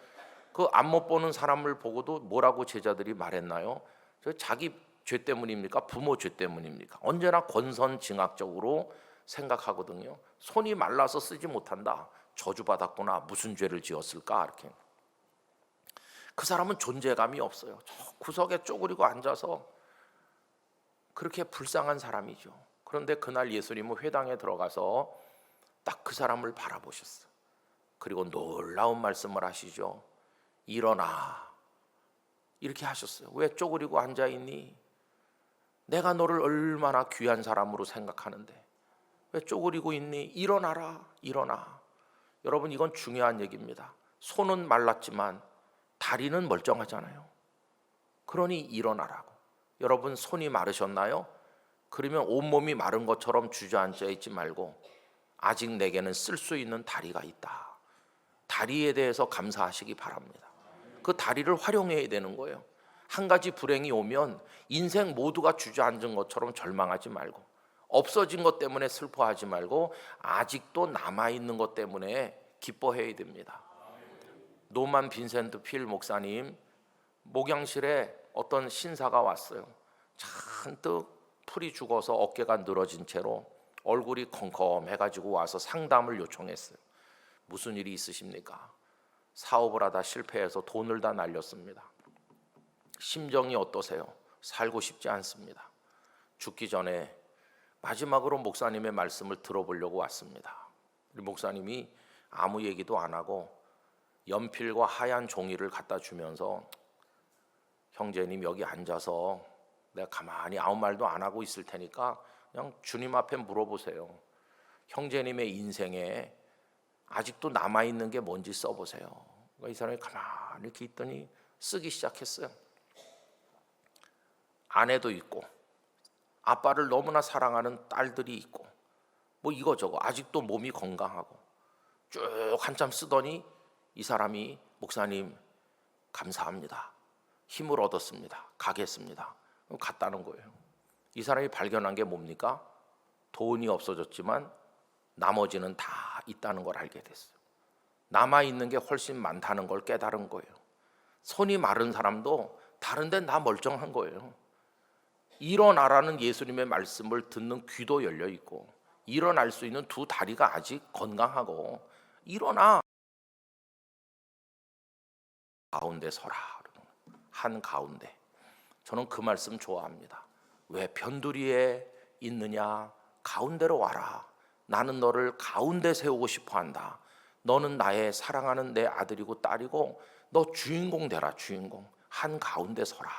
Speaker 1: 그 앞 못 보는 사람을 보고도 뭐라고 제자들이 말했나요? 저 자기 죄 때문입니까? 부모 죄 때문입니까? 언제나 권선징악적으로 생각하거든요. 손이 말라서 쓰지 못한다. 저주받았구나. 무슨 죄를 지었을까? 이렇게. 그 사람은 존재감이 없어요. 저 구석에 쪼그리고 앉아서 그렇게 불쌍한 사람이죠. 그런데 그날 예수님은 회당에 들어가서 딱 그 사람을 바라보셨어요. 그리고 놀라운 말씀을 하시죠. 일어나. 이렇게 하셨어요. 왜 쪼그리고 앉아있니? 내가 너를 얼마나 귀한 사람으로 생각하는데 왜 쪼그리고 있니? 일어나라. 일어나. 여러분, 이건 중요한 얘기입니다. 손은 말랐지만 다리는 멀쩡하잖아요. 그러니 일어나라고. 여러분, 손이 마르셨나요? 그러면 온몸이 마른 것처럼 주저앉아 있지 말고 아직 내게는 쓸 수 있는 다리가 있다. 다리에 대해서 감사하시기 바랍니다. 그 다리를 활용해야 되는 거예요. 한 가지 불행이 오면 인생 모두가 주저앉은 것처럼 절망하지 말고 없어진 것 때문에 슬퍼하지 말고 아직도 남아있는 것 때문에 기뻐해야 됩니다. 노만 빈센트 필 목사님 목양실에 어떤 신사가 왔어요. 잔뜩 풀이 죽어서 어깨가 늘어진 채로 얼굴이 컴컴해가지고 와서 상담을 요청했어요. 무슨 일이 있으십니까? 사업을 하다 실패해서 돈을 다 날렸습니다. 심정이 어떠세요? 살고 싶지 않습니다. 죽기 전에 마지막으로 목사님의 말씀을 들어보려고 왔습니다. 우리 목사님이 아무 얘기도 안 하고 연필과 하얀 종이를 갖다 주면서 형제님 여기 앉아서 내가 가만히 아무 말도 안 하고 있을 테니까 그냥 주님 앞에 물어보세요. 형제님의 인생에 아직도 남아있는 게 뭔지 써보세요. 그러니까 이 사람이 가만히 이렇게 있더니 쓰기 시작했어요. 아내도 있고 아빠를 너무나 사랑하는 딸들이 있고 뭐 이거저거 아직도 몸이 건강하고 쭉 한참 쓰더니 이 사람이 목사님 감사합니다. 힘을 얻었습니다. 가겠습니다. 갔다는 거예요. 이 사람이 발견한 게 뭡니까? 돈이 없어졌지만 나머지는 다 있다는 걸 알게 됐어요. 남아있는 게 훨씬 많다는 걸 깨달은 거예요. 손이 마른 사람도 다른 데는 다 멀쩡한 거예요. 일어나라는 예수님의 말씀을 듣는 귀도 열려 있고 일어날 수 있는 두 다리가 아직 건강하고 일어나 가운데 서라. 한 가운데. 저는 그 말씀 좋아합니다. 왜 변두리에 있느냐? 가운데로 와라. 나는 너를 가운데 세우고 싶어 한다. 너는 나의 사랑하는 내 아들이고 딸이고 너 주인공 되라. 주인공. 한 가운데 서라.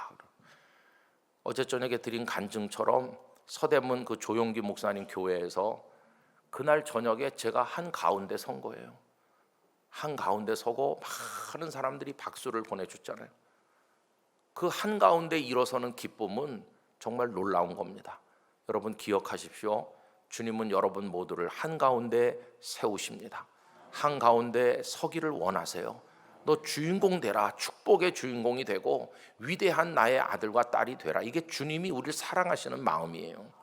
Speaker 1: 어제 저녁에 드린 간증처럼 서대문 그 조용기 목사님 교회에서 그날 저녁에 제가 한 가운데 선 거예요. 한 가운데 서고 많은 사람들이 박수를 보내줬잖아요. 그 한 가운데 일어서는 기쁨은 정말 놀라운 겁니다. 여러분 기억하십시오. 주님은 여러분 모두를 한 가운데 세우십니다. 한 가운데 서기를 원하세요. 너 주인공 되라. 축복의 주인공이 되고 위대한 나의 아들과 딸이 되라. 이게 주님이 우리를 사랑하시는 마음이에요.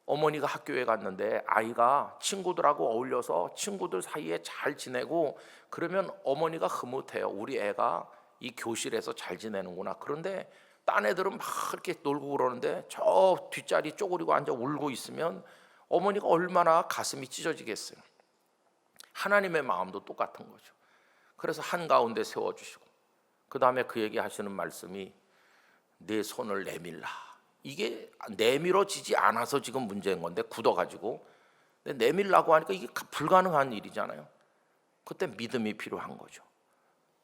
Speaker 1: 어머니가 학교에 갔는데 아이가 친구들하고 어울려서 친구들 사이에 잘 지내고 그러면 어머니가 흐뭇해요. 우리 애가 이 교실에서 잘 지내는구나. 그런데 딴 애들은 막 이렇게 놀고 그러는데 저 뒷자리 쪼그리고 앉아 울고 있으면 어머니가 얼마나 가슴이 찢어지겠어요. 하나님의 마음도 똑같은 거죠. 그래서 한가운데 세워주시고 그 다음에 그에게 하시는 말씀이 내 손을 내밀라. 이게 내밀어지지 않아서 지금 문제인 건데 굳어가지고 내밀라고 하니까 이게 불가능한 일이잖아요. 그때 믿음이 필요한 거죠.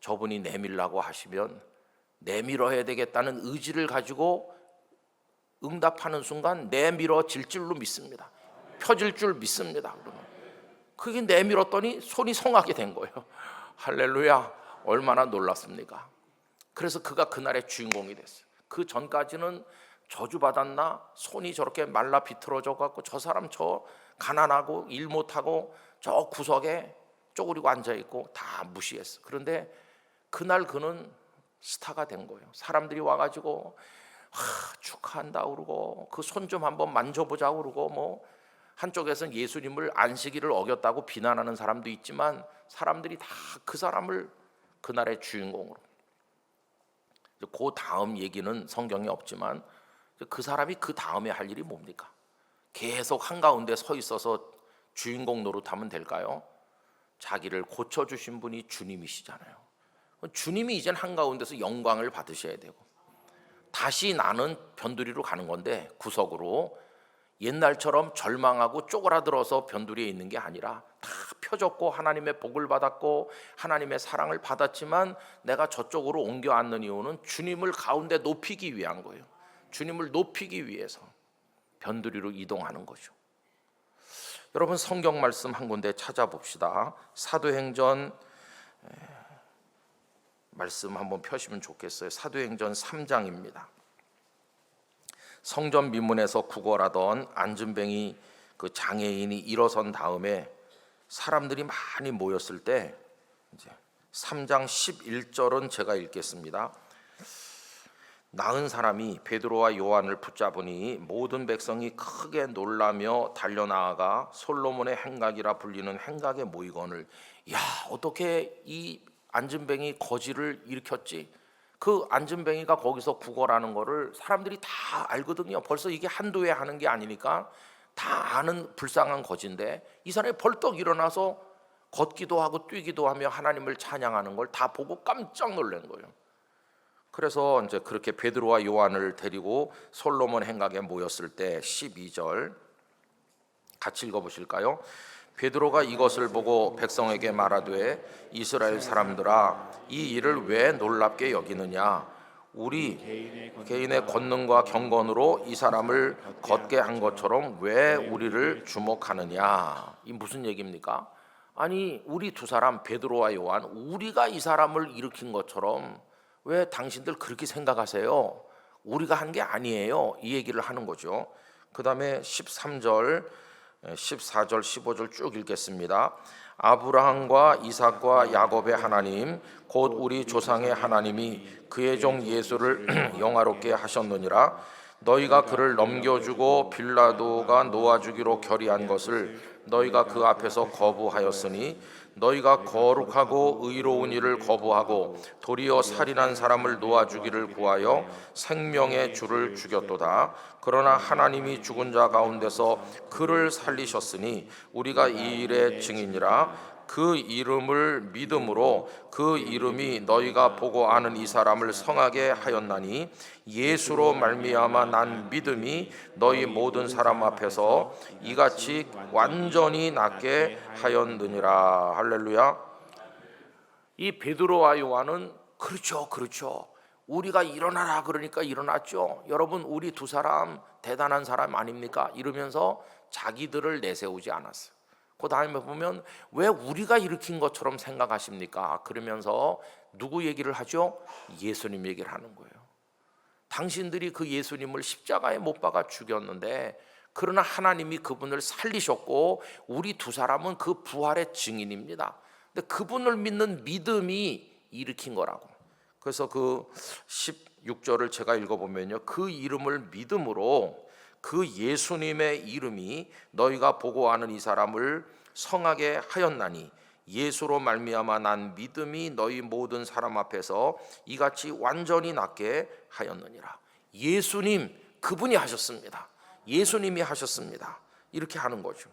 Speaker 1: 저분이 내밀라고 하시면 내밀어야 되겠다는 의지를 가지고 응답하는 순간 내밀어질 줄로 믿습니다. 펴질 줄 믿습니다. 그게 내밀었더니 손이 성하게 된 거예요. 할렐루야. 얼마나 놀랐습니까? 그래서 그가 그날의 주인공이 됐어요. 그 전까지는 저주받았나? 손이 저렇게 말라 비틀어져 갖고 저 사람 저 가난하고 일 못하고 저 구석에 쪼그리고 앉아있고 다 무시했어. 그런데 그날 그는 스타가 된 거예요. 사람들이 와가지고 축하한다 그러고 그 손 좀 한번 만져보자 그러고 뭐 한쪽에서는 예수님을 안식일을 어겼다고 비난하는 사람도 있지만 사람들이 다 그 사람을 그날의 주인공으로. 그 다음 얘기는 성경에 없지만 그 사람이 그 다음에 할 일이 뭡니까? 계속 한가운데 서 있어서 주인공 노릇하면 될까요? 자기를 고쳐주신 분이 주님이시잖아요. 주님이 이젠 한가운데서 영광을 받으셔야 되고 다시 나는 변두리로 가는 건데 구석으로 옛날처럼 절망하고 쪼그라들어서 변두리에 있는 게 아니라 다 펴졌고 하나님의 복을 받았고 하나님의 사랑을 받았지만 내가 저쪽으로 옮겨 앉는 이유는 주님을 가운데 높이기 위한 거예요. 주님을 높이기 위해서 변두리로 이동하는 거죠. 여러분 성경 말씀 한 군데 찾아봅시다. 사도행전 말씀 한번 펴시면 좋겠어요. 사도행전 3장입니다. 성전 미문에서 구걸하던 안진뱅이 그 장애인이 일어선 다음에 사람들이 많이 모였을 때 이제 3장 11절은 제가 읽겠습니다. 나은 사람이 베드로와 요한을 붙잡으니 모든 백성이 크게 놀라며 달려나아가 솔로몬의 행각이라 불리는 행각에 모이거늘 야 어떻게 이 안진뱅이 거지를 일으켰지? 그 안진뱅이가 거기서 구걸하는 거를 사람들이 다 알거든요. 벌써 이게 한두 해 하는 게 아니니까 다 아는 불쌍한 거지인데 이 사람이 벌떡 일어나서 걷기도 하고 뛰기도 하며 하나님을 찬양하는 걸 다 보고 깜짝 놀란 거예요. 그래서 이제 그렇게 베드로와 요한을 데리고 솔로몬 행각에 모였을 때 12절 같이 읽어보실까요? 베드로가 이것을 보고 백성에게 말하되 이스라엘 사람들아 이 일을 왜 놀랍게 여기느냐 우리 개인의 권능과 경건으로 이 사람을 걷게 한 것처럼 왜 우리를 주목하느냐. 이 무슨 얘기입니까? 아니 우리 두 사람 베드로와 요한 우리가 이 사람을 일으킨 것처럼 왜 당신들 그렇게 생각하세요? 우리가 한 게 아니에요. 이 얘기를 하는 거죠. 그 다음에 13절 14절 15절 쭉 읽겠습니다. 아브라함과 이삭과 야곱의 하나님 곧 우리 조상의 하나님이 그의 종 예수를 영화롭게 하셨느니라. 너희가 그를 넘겨주고 빌라도가 놓아주기로 결의한 것을 너희가 그 앞에서 거부하였으니 너희가 거룩하고 의로운 일을 거부하고 도리어 살인한 사람을 놓아주기를 구하여 생명의 주를 죽였도다. 그러나 하나님이 죽은 자 가운데서 그를 살리셨으니 우리가 이 일의 증인이라. 그 이름을 믿음으로 그 이름이 너희가 보고 아는 이 사람을 성하게 하였나니 예수로 말미암아 난 믿음이 너희 모든 사람 앞에서 이같이 완전히 낫게 하였느니라. 할렐루야. 이 베드로와 요한은 그렇죠. 우리가 일어나라 그러니까 일어났죠. 여러분 우리 두 사람 대단한 사람 아닙니까? 이러면서 자기들을 내세우지 않았어요. 그 다음에 보면 왜 우리가 일으킨 것처럼 생각하십니까? 그러면서 누구 얘기를 하죠? 예수님 얘기를 하는 거예요. 당신들이 그 예수님을 십자가에 못 박아 죽였는데 그러나 하나님이 그분을 살리셨고 우리 두 사람은 그 부활의 증인입니다. 근데 그분을 믿는 믿음이 일으킨 거라고. 그래서 그 16절을 제가 읽어보면요, 그 이름을 믿음으로 그 예수님의 이름이 너희가 보고 아는 이 사람을 성하게 하였나니 예수로 말미암아 난 믿음이 너희 모든 사람 앞에서 이같이 완전히 낫게 하였느니라. 예수님 그분이 하셨습니다. 예수님이 하셨습니다. 이렇게 하는 거죠.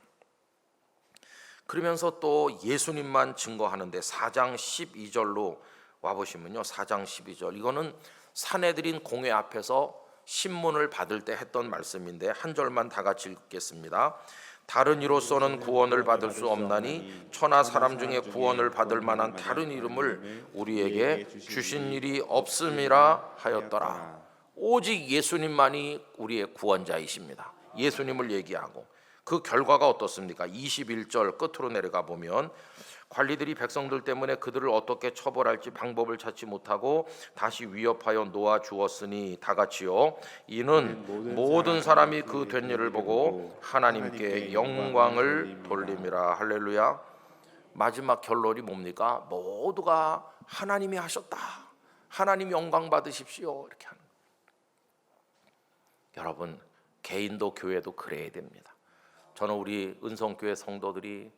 Speaker 1: 그러면서 또 예수님만 증거하는데 4장 12절로 와보시면요, 4장 12절 이거는 사내들인 공회 앞에서 신문을 받을 때 했던 말씀인데 한 절만 다 같이 읽겠습니다. 다른 이로서는 구원을 받을 수 없나니 천하 사람 중에 구원을 받을 만한 다른 이름을 우리에게 주신 일이 없음이라 하였더라. 오직 예수님만이 우리의 구원자이십니다. 예수님을 얘기하고 그 결과가 어떻습니까? 21절 끝으로 내려가 보면 관리들이 백성들 때문에 그들을 어떻게 처벌할지 방법을 찾지 못하고 다시 위협하여 놓아 주었으니 다 같이요 이는 모든 사람이 그 된 일을 보고 하나님께 영광을 돌림이라. 할렐루야. 마지막 결론이 뭡니까? 모두가 하나님이 하셨다, 하나님 영광 받으십시오, 이렇게 하는. 여러분 개인도 교회도 그래야 됩니다. 저는 우리 은성교회 성도들이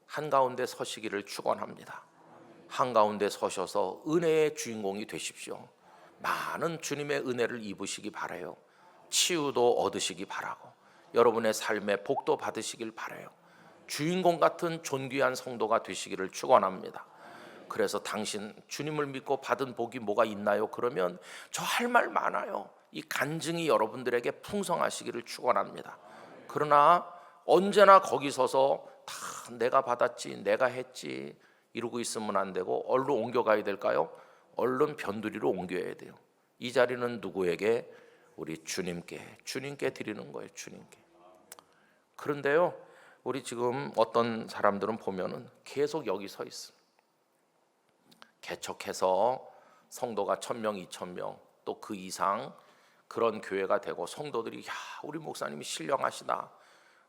Speaker 1: 한가운데 서시기를 축원합니다. 한가운데 서셔서 은혜의 주인공이 되십시오. 많은 주님의 은혜를 입으시기 바라요. 치유도 얻으시기 바라고 여러분의 삶에 복도 받으시길 바라요. 주인공 같은 존귀한 성도가 되시기를 축원합니다. 그래서 당신 주님을 믿고 받은 복이 뭐가 있나요? 그러면 저 할 말 많아요. 이 간증이 여러분들에게 풍성하시기를 축원합니다. 그러나 언제나 거기 서서 다 내가 받았지, 내가 했지 이러고 있으면 안 되고 얼른 옮겨가야 될까요? 얼른 변두리로 옮겨야 돼요. 이 자리는 누구에게? 우리 주님께 드리는 거예요. 주님께. 그런데요, 우리 지금 어떤 사람들은 보면은 계속 여기 서 있어. 개척해서 성도가 1,000명, 2,000명 또 그 이상 그런 교회가 되고 성도들이 야 우리 목사님이 신령하시다,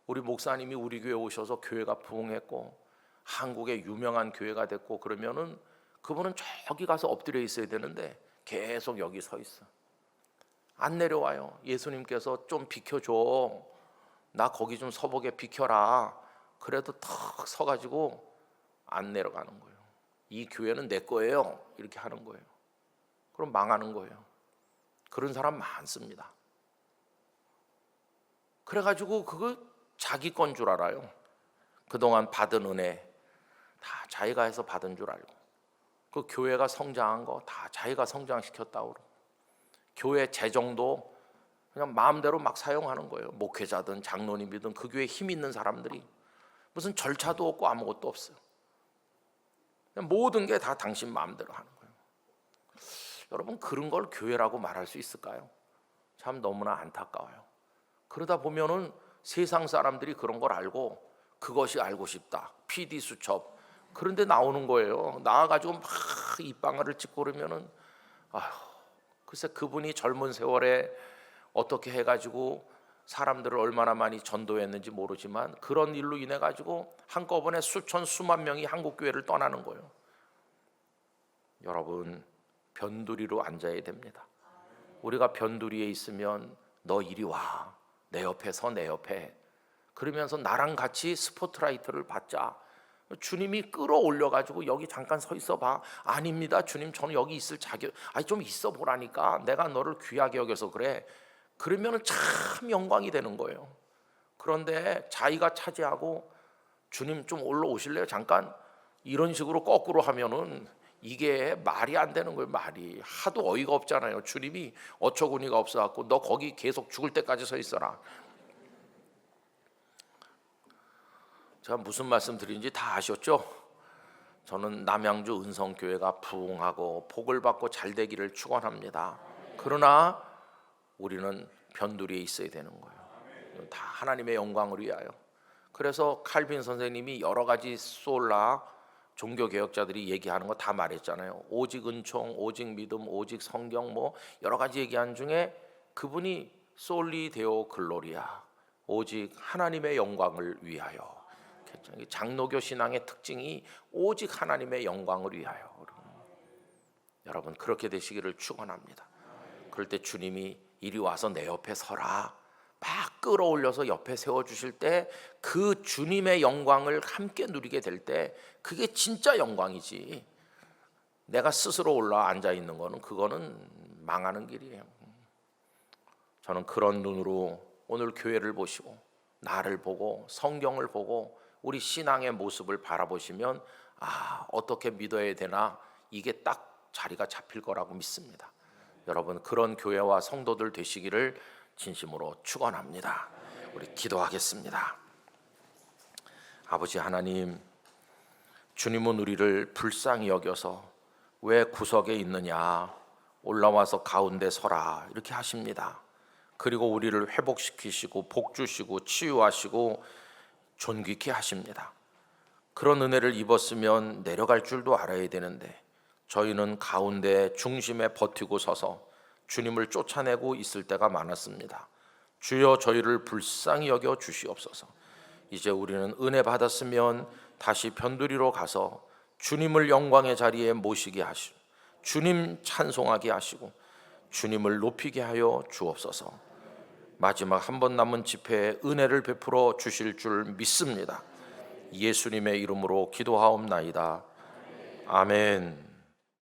Speaker 1: 우리 목사님이 우리 교회 오셔서 교회가 부흥했고 한국의 유명한 교회가 됐고 그러면은 그분은 저기 가서 엎드려 있어야 되는데 계속 여기 서 있어. 안 내려와요. 예수님께서 좀 비켜줘, 나 거기 좀 서보게 비켜라. 그래도 턱 서가지고 안 내려가는 거예요. 이 교회는 내 거예요, 이렇게 하는 거예요. 그럼 망하는 거예요. 그런 사람 많습니다. 그래가지고 그거 자기 건 줄 알아요. 그동안 받은 은혜 다 자기가 해서 받은 줄 알고, 그 교회가 성장한 거 다 자기가 성장시켰다고 그러고, 교회 재정도 그냥 마음대로 막 사용하는 거예요. 목회자든 장로님이든 그 교회에 힘 있는 사람들이 무슨 절차도 없고 아무것도 없어요. 그냥 모든 게 다 당신 마음대로 하는 거예요. 여러분, 그런 걸 교회라고 말할 수 있을까요? 참 너무나 안타까워요. 그러다 보면은 세상 사람들이 그런 걸 알고 그것이 알고 싶다, PD 수첩 그런데 나오는 거예요. 나와가지고 막 입방아를 찍고 그러면은 아휴, 글쎄 그분이 젊은 세월에 어떻게 해가지고 사람들을 얼마나 많이 전도했는지 모르지만 그런 일로 인해 가지고 한꺼번에 수천 수만 명이 한국 교회를 떠나는 거예요. 여러분, 변두리로 앉아야 됩니다. 우리가 변두리에 있으면 너 이리 와, 내 옆에 서, 내 옆에, 그러면서 나랑 같이 스포트라이트를 받자. 주님이 끌어올려 가지고 여기 잠깐 서 있어 봐. 아닙니다 주님, 저는 여기 있을 자격, 아니 좀 있어 보라니까, 내가 너를 귀하게 여겨서 그래. 그러면 참 영광이 되는 거예요. 그런데 자기가 차지하고 주님 좀 올라오실래요 잠깐, 이런 식으로 거꾸로 하면은 이게 말이 안 되는 거예요. 말이 하도 어이가 없잖아요. 주님이 어처구니가 없어갖고 너 거기 계속 죽을 때까지 서 있어라. 제가 무슨 말씀 드리는지 다 아셨죠? 저는 남양주 은성교회가 부흥하고 복을 받고 잘 되기를 축원합니다. 그러나 우리는 변두리에 있어야 되는 거예요. 다 하나님의 영광을 위하여. 그래서 칼빈 선생님이 여러 가지 솔라 종교 개혁자들이 얘기하는 거 다 말했잖아요. 오직 은총, 오직 믿음, 오직 성경, 뭐 여러 가지 얘기한 중에 그분이 솔리 데오 글로리아, 오직 하나님의 영광을 위하여. 장로교 신앙의 특징이 오직 하나님의 영광을 위하여. 여러분, 그렇게 되시기를 축원합니다. 그럴 때 주님이 이리 와서 내 옆에 서라 막 끌어올려서 옆에 세워주실 때 그 주님의 영광을 함께 누리게 될 때 그게 진짜 영광이지. 내가 스스로 올라 앉아있는 거는 그거는 망하는 길이에요. 저는 그런 눈으로 오늘 교회를 보시고 나를 보고 성경을 보고 우리 신앙의 모습을 바라보시면 어떻게 믿어야 되나, 이게 딱 자리가 잡힐 거라고 믿습니다. 여러분, 그런 교회와 성도들 되시기를 진심으로 축원합니다. 우리 기도하겠습니다. 아버지 하나님, 주님은 우리를 불쌍히 여겨서 왜 구석에 있느냐, 올라와서 가운데 서라 이렇게 하십니다. 그리고 우리를 회복시키시고 복 주시고 치유하시고 존귀케 하십니다. 그런 은혜를 입었으면 내려갈 줄도 알아야 되는데 저희는 가운데 중심에 버티고 서서 주님을 쫓아내고 있을 때가 많았습니다. 주여 저희를 불쌍히 여겨 주시옵소서. 이제 우리는 은혜 받았으면 다시 변두리로 가서 주님을 영광의 자리에 모시게 하시고 주님 찬송하게 하시고 주님을 높이게 하여 주옵소서. 마지막 한 번 남은 집회에 은혜를 베풀어 주실 줄 믿습니다. 예수님의 이름으로 기도하옵나이다. 아멘.